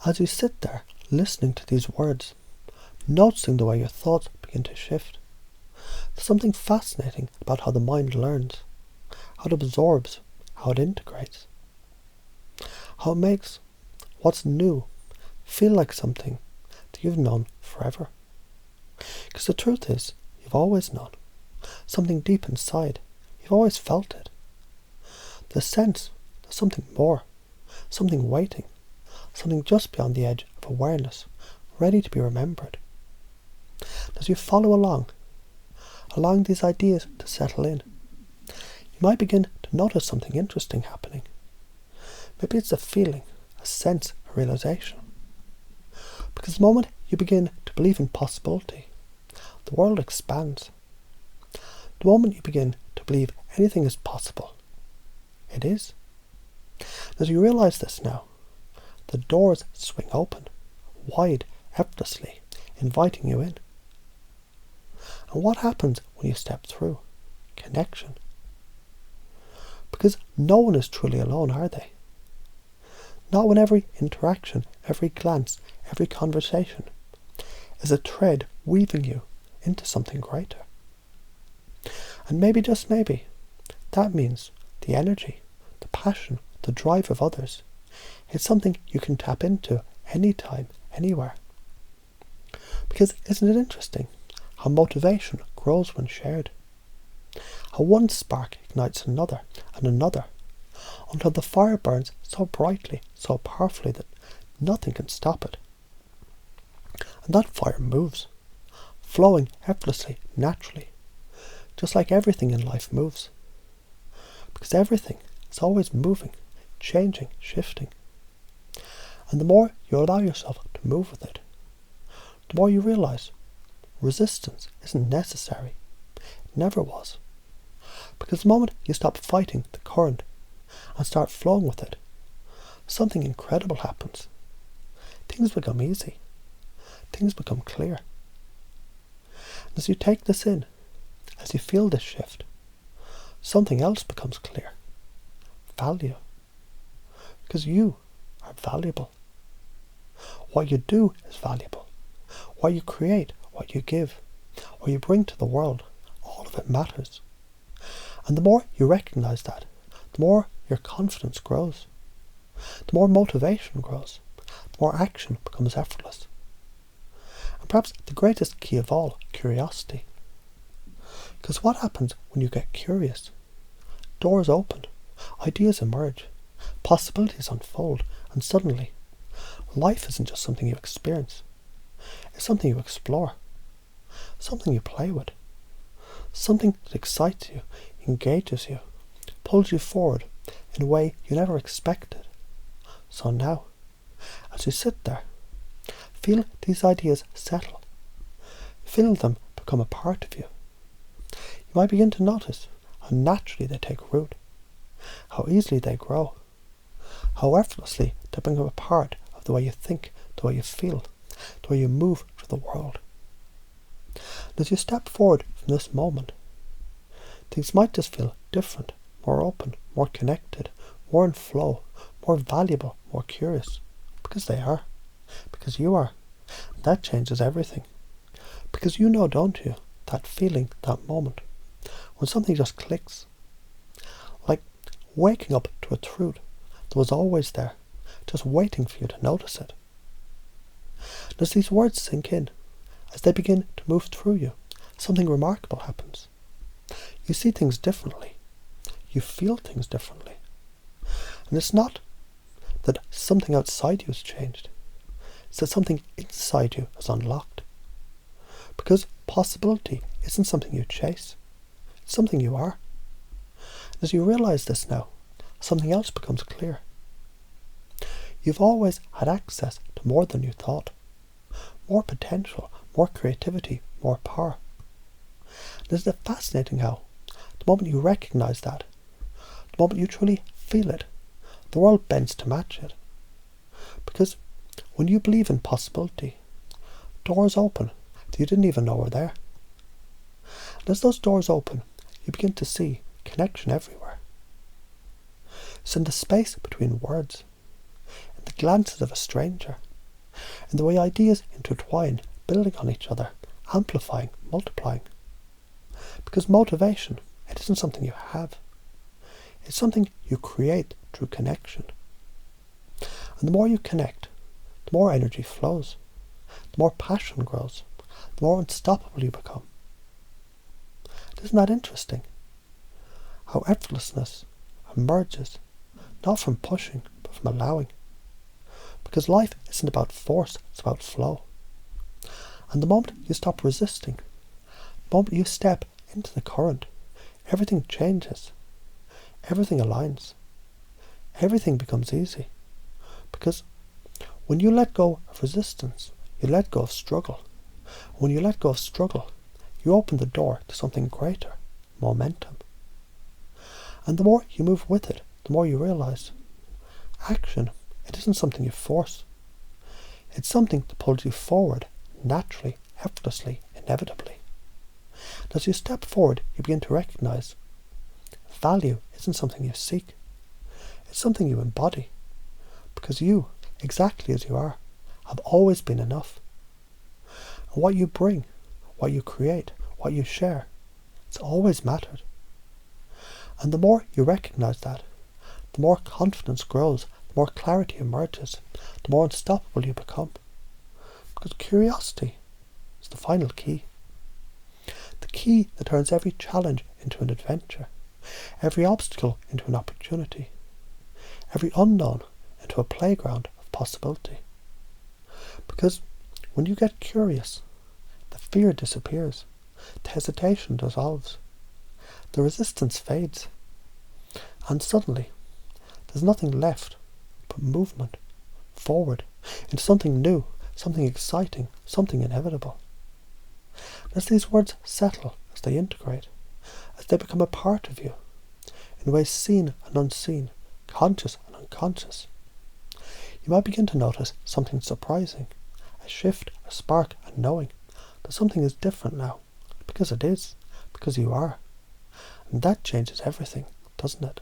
As you sit there listening to these words, noticing the way your thoughts begin to shift, there's something fascinating about how the mind learns, how it absorbs, how it integrates, how it makes what's new feel like something that you've known forever. Because the truth is, you've always known. Something deep inside, you've always felt it. The sense there's something more, something waiting, something just beyond the edge of awareness, ready to be remembered. As you follow along these ideas to settle in, you might begin to notice something interesting happening. Maybe it's a feeling, a sense, a realization. Because the moment you begin to believe in possibility, the world expands. The moment you begin to believe anything is possible, it is. As you realize this now, the doors swing open, wide, effortlessly, inviting you in. And what happens when you step through? Connection. Because no one is truly alone, are they? Not when every interaction, every glance, every conversation is a thread weaving you into something greater. And maybe, just maybe, that means the energy, the passion, the drive of others is something you can tap into anytime, anywhere. Because isn't it interesting how motivation grows when shared? How one spark ignites another and another, until the fire burns so brightly, so powerfully that nothing can stop it. And that fire moves, flowing effortlessly, naturally, just like everything in life moves. Because everything is always moving, changing, shifting. And the more you allow yourself to move with it, the more you realize resistance isn't necessary. It never was. Because the moment you stop fighting the current and start flowing with it, something incredible happens. Things become easy. Things become clear. And as you take this in, as you feel this shift, something else becomes clear. Value. Because you are valuable. What you do is valuable. What you create, what you give, what you bring to the world, all of it matters. And the more you recognize that, the more your confidence grows. The more motivation grows. The more action becomes effortless. And perhaps the greatest key of all, curiosity. Because what happens when you get curious? Doors open, ideas emerge, possibilities unfold, and suddenly, life isn't just something you experience. It's something you explore, something you play with, something that excites you, engages you, pulls you forward in a way you never expected. So now, as you sit there, feel these ideas settle. Feel them become a part of you. You might begin to notice how naturally they take root, how easily they grow, how effortlessly they become a part of the way you think, the way you feel, the way you move through the world. And as you step forward from this moment, things might just feel different, more open, more connected, more in flow, more valuable, more curious. Because they are. Because you are. And that changes everything. Because you know, don't you, that feeling, that moment, when something just clicks. Like waking up to a truth that was always there, just waiting for you to notice it. And as these words sink in, as they begin to move through you, something remarkable happens. You see things differently. You feel things differently. And it's not that something outside you has changed. It's that something inside you has unlocked. Because possibility isn't something you chase. It's something you are. And as you realize this now, something else becomes clear. You've always had access to more than you thought. More potential, more creativity, more power. And isn't it fascinating how, the moment you recognize that, the moment you truly feel it, the world bends to match it. Because when you believe in possibility, doors open that you didn't even know were there. And as those doors open, you begin to see connection everywhere. It's in the space between words, in the glances of a stranger, in the way ideas intertwine, building on each other, amplifying, multiplying. Because motivation, it isn't something you have. It's something you create through connection. And the more you connect, the more energy flows, the more passion grows, the more unstoppable you become. Isn't that interesting? How effortlessness emerges, not from pushing, but from allowing. Because life isn't about force, it's about flow. And the moment you stop resisting, the moment you step into the current, everything changes. Everything aligns. Everything becomes easy. Because when you let go of resistance, you let go of struggle. When you let go of struggle, you open the door to something greater, momentum. And the more you move with it, the more you realize action, it isn't something you force. It's something that pulls you forward naturally, effortlessly, inevitably. And as you step forward, you begin to recognize value isn't something you seek. It's something you embody. Because you, exactly as you are, have always been enough. And what you bring, what you create, what you share, it's always mattered. And the more you recognize that, the more confidence grows, the more clarity emerges, the more unstoppable you become. Because curiosity is the final key. The key that turns every challenge into an adventure, every obstacle into an opportunity, every unknown into a playground of possibility. Because when you get curious, the fear disappears, the hesitation dissolves, the resistance fades, and suddenly there's nothing left but movement forward into something new, something exciting, something inevitable. And as these words settle, as they integrate, as they become a part of you, in ways seen and unseen, conscious and unconscious, you might begin to notice something surprising, a shift, a spark, a knowing that something is different now, because it is, because you are. And that changes everything, doesn't it?